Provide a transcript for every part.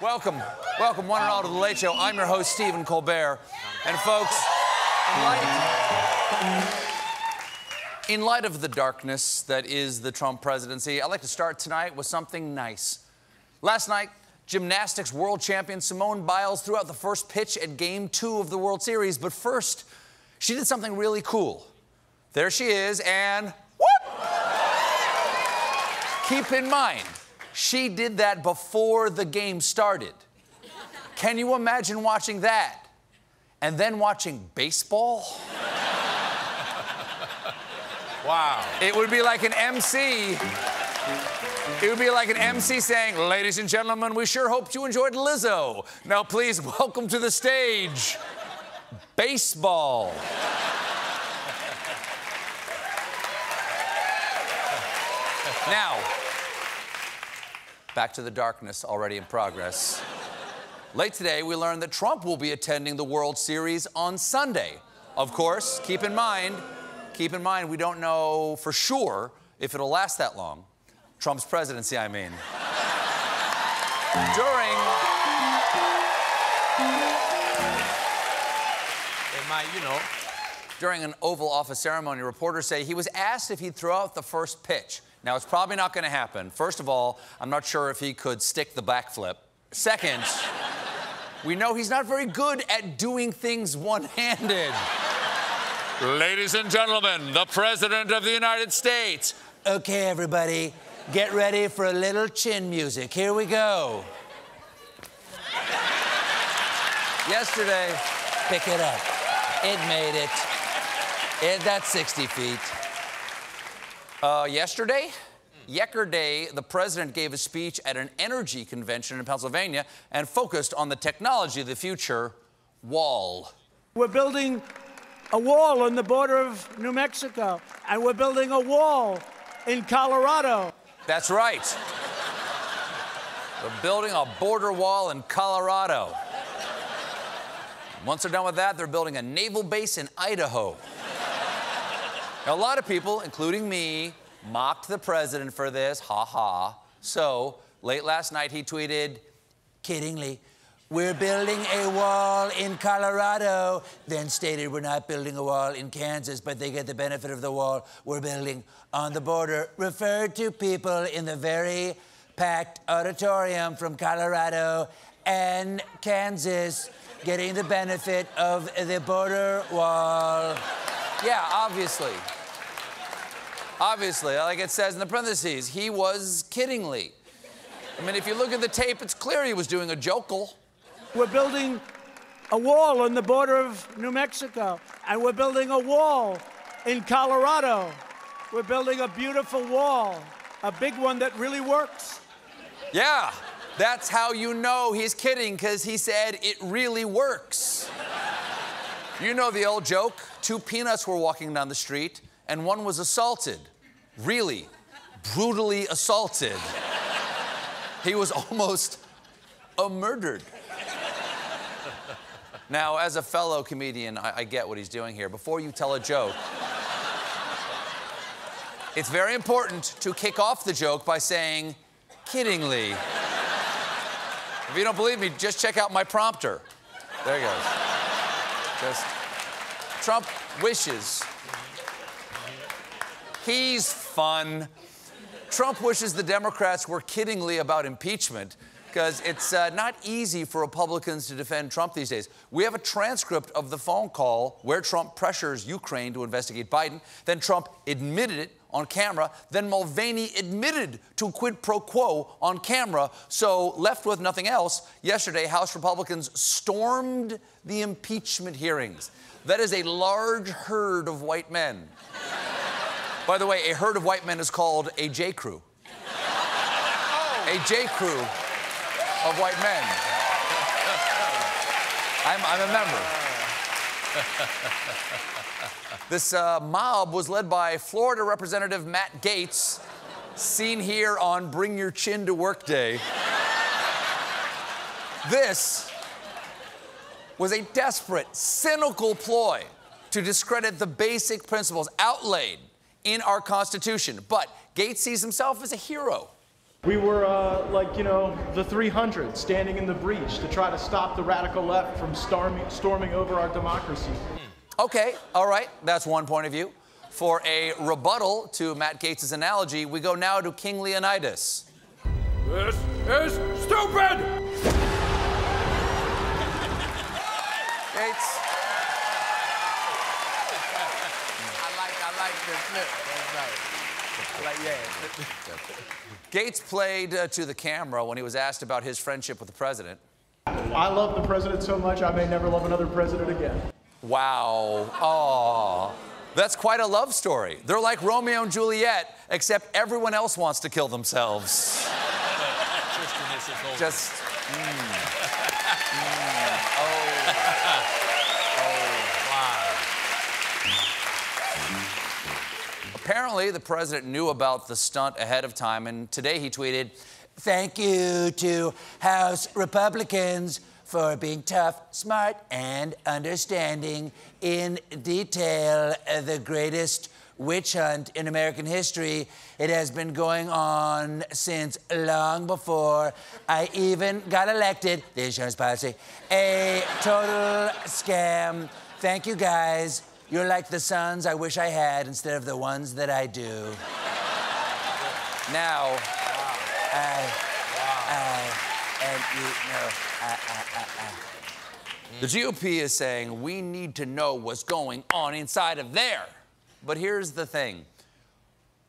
Welcome, one and all to The Late Show. I'm your host, Stephen Colbert. And folks, in light of the darkness that is the Trump presidency, I'd like to start tonight with something nice. Last night, gymnastics world champion Simone Biles threw out the first pitch at Game 2 of the World Series, but first, she did something really cool. There she is, and whoop! Keep in mind, she did that before the game started. Can you imagine watching that? And then watching baseball? Wow. It would be like an MC. It would be like an MC saying, "Ladies and gentlemen, we sure hope you enjoyed Lizzo. Now please welcome to the stage, baseball." Now, back to the darkness already in progress. Late today, we learned that Trump will be attending the World Series on Sunday. Of course, keep in mind, we don't know for sure if it'll last that long. Trump's presidency, I mean. During an Oval Office ceremony, reporters say he was asked if he'd throw out the first pitch. Now, it's probably not going to happen. First of all, I'm not sure if he could stick the backflip. Second, we know he's not very good at doing things one-handed. Ladies and gentlemen, the President of the United States. Okay, everybody, get ready for a little chin music. Here we go. Yesterday, pick it up. It made it. That's 60 feet. Yesterday, the president gave a speech at an energy convention in Pennsylvania and focused on the technology of the future, wall. We're building a wall on the border of New Mexico, and we're building a wall in Colorado. That's right. We're building a border wall in Colorado. Once they're done with that, they're building a naval base in Idaho. Now, a lot of people, including me, mocked the president for this, ha-ha. So, late last night, he tweeted, kiddingly, "We're building a wall in Colorado," then stated, "We're not building a wall in Kansas, but they get the benefit of the wall we're building on the border," referred to people in the very packed auditorium from Colorado and Kansas getting the benefit of the border wall. Yeah, obviously. Obviously, like it says in the parentheses, he was kiddingly. I mean, if you look at the tape, it's clear he was doing a jokel. We're building a wall on the border of New Mexico, and we're building a wall in Colorado. We're building a beautiful wall, a big one that really works. Yeah, that's how you know he's kidding, because he said it really works. You know the old joke, two peanuts were walking down the street, and one was assaulted. Really, brutally assaulted. He was almost murdered. Now, as a fellow comedian, I get what he's doing here. Before you tell a joke, it's very important to kick off the joke by saying, kiddingly. If you don't believe me, just check out my prompter. There he goes. Just, Trump wishes. He's fun. Trump wishes the Democrats were kiddingly about impeachment, because it's not easy for Republicans to defend Trump these days. We have a transcript of the phone call where Trump pressures Ukraine to investigate Biden. Then Trump admitted it on camera. Then Mulvaney admitted to quid pro quo on camera. So, left with nothing else, yesterday, House Republicans stormed the impeachment hearings. That is a large herd of white men. By the way, a herd of white men is called a J. Crew. A J. Crew of white men. I'm a member. This mob was led by Florida Representative Matt Gaetz, seen here on Bring Your Chin to Work Day. This was a desperate, cynical ploy to discredit the basic principles outlaid in our Constitution. But Gaetz sees himself as a hero. We were, the 300 standing in the breach to try to stop the radical left from storming over our democracy. Okay, all right, that's one point of view. For a rebuttal to Matt Gaetz' analogy, we go now to King Leonidas. This is stupid! Gaetz. I like this clip. That's nice. Gaetz played to the camera when he was asked about his friendship with the president. I love the president so much, I may never love another president again. Wow. Aw. That's quite a love story. They're like Romeo and Juliet, except everyone else wants to kill themselves. Just. Apparently, the president knew about the stunt ahead of time, and today he tweeted, "Thank you to House Republicans for being tough, smart, and understanding in detail the greatest witch hunt in American history. It has been going on since long before I even got elected. The insurance policy. A total scam. Thank you, guys. You're like the sons I wish I had instead of the ones that I do." Now, the GOP is saying we need to know what's going on inside of there. But here's the thing.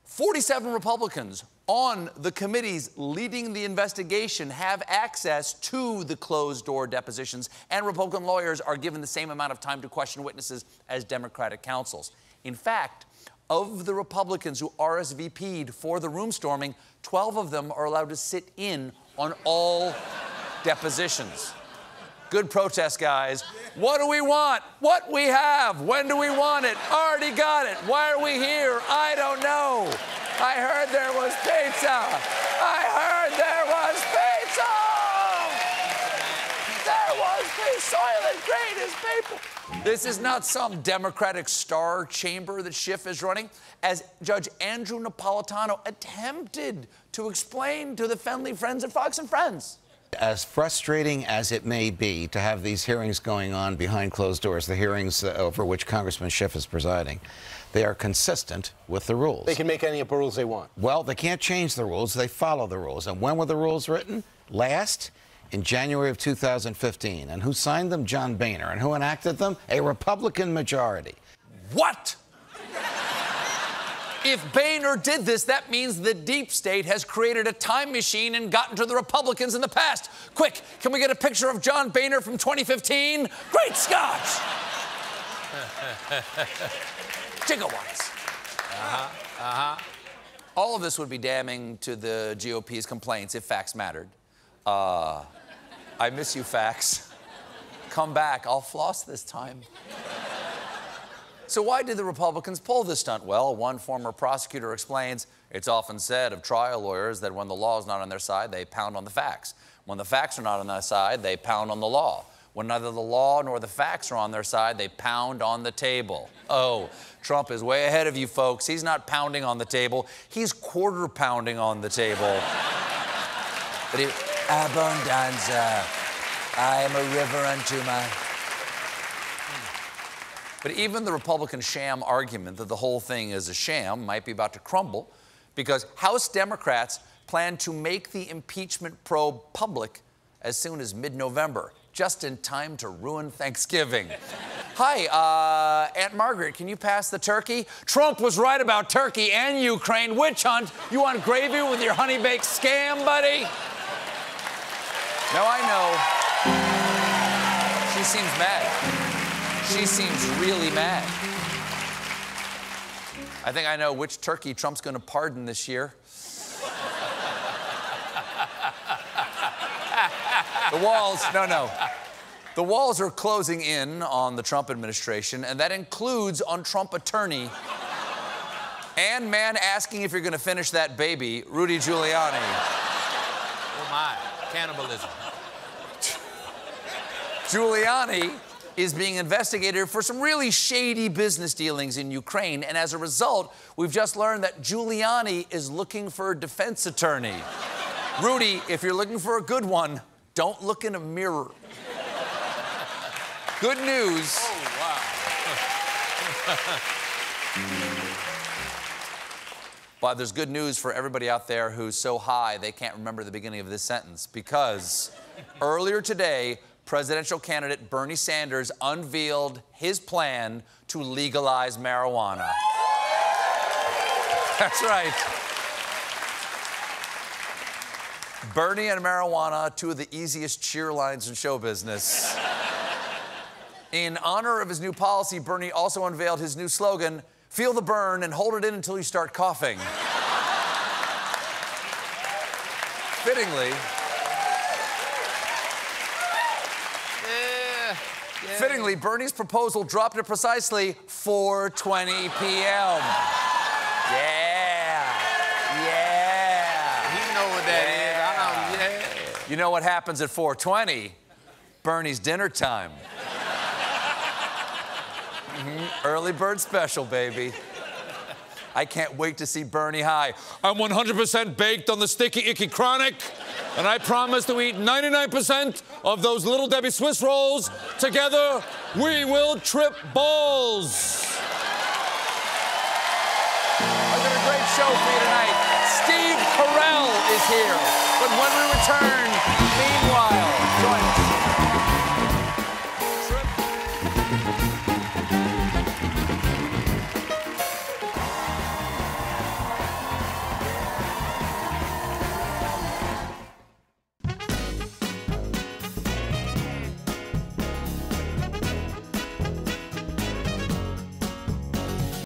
47 Republicans on the committees leading the investigation have access to the closed-door depositions, and Republican lawyers are given the same amount of time to question witnesses as Democratic counsels. In fact, of the Republicans who RSVP'd for the room storming, 12 of them are allowed to sit in on all depositions. Good protest, guys. What do we want? What we have? When do we want it? Already got it. Why are we here? I don't know. I heard there was pizza. I heard there was pizza. There was pizza. Soylent Green is people. This is not some Democratic star chamber that Schiff is running, as Judge Andrew Napolitano attempted to explain to the friendly friends at Fox and Friends. As frustrating as it may be to have these hearings going on behind closed doors, the hearings over which Congressman Schiff is presiding, they are consistent with the rules. They can make any rules they want. Well, they can't change the rules. They follow the rules. And when were the rules written? Last, in January of 2015. And who signed them? John Boehner. And who enacted them? A Republican majority. What? If Boehner did this, that means the deep state has created a time machine and gotten to the Republicans in the past. Quick, can we get a picture of John Boehner from 2015? Great Scott! Gigawatts. All of this would be damning to the GOP's complaints if facts mattered. I miss you, facts. Come back. I'll floss this time. So why did the Republicans pull this stunt? Well, one former prosecutor explains, it's often said of trial lawyers that when the law is not on their side, they pound on the facts. When the facts are not on their side, they pound on the law. When neither the law nor the facts are on their side, they pound on the table. Oh, Trump is way ahead of you folks. He's not pounding on the table. He's quarter pounding on the table. But abundanza. I am a river unto my... But even the Republican sham argument that the whole thing is a sham might be about to crumble because House Democrats plan to make the impeachment probe public as soon as mid-November, just in time to ruin Thanksgiving. Hi, Aunt Margaret, can you pass the turkey? Trump was right about Turkey and Ukraine. Witch hunt. You want gravy with your honey-baked scam, buddy? No, I know. She seems mad. She seems really mad. I think I know which turkey Trump's going to pardon this year. The walls, no. The walls are closing in on the Trump administration, and that includes on Trump attorney and man asking if you're going to finish that baby, Rudy Giuliani. Oh, my. Cannibalism. Giuliani is being investigated for some really shady business dealings in Ukraine, and as a result, we've just learned that Giuliani is looking for a defense attorney. Rudy, if you're looking for a good one, don't look in a mirror. Good news. Oh, wow. But there's good news for everybody out there who's so high they can't remember the beginning of this sentence, because earlier today, presidential candidate Bernie Sanders unveiled his plan to legalize marijuana. That's right. Bernie and marijuana, two of the easiest cheer lines in show business. In honor of his new policy, Bernie also unveiled his new slogan, "Feel the burn and hold it in until you start coughing." Fittingly, Bernie's proposal dropped at precisely 4:20 p.m. Yeah. You know what that is. I know, yeah. You know what happens at 4:20? Bernie's dinner time. Early bird special, baby. I can't wait to see Bernie high. I'm 100% baked on the sticky, icky chronic, and I promise to eat 99% of those Little Debbie Swiss rolls. Together, we will trip balls. I've got a great show for you tonight. Steve Carell is here. But when we return, meanwhile,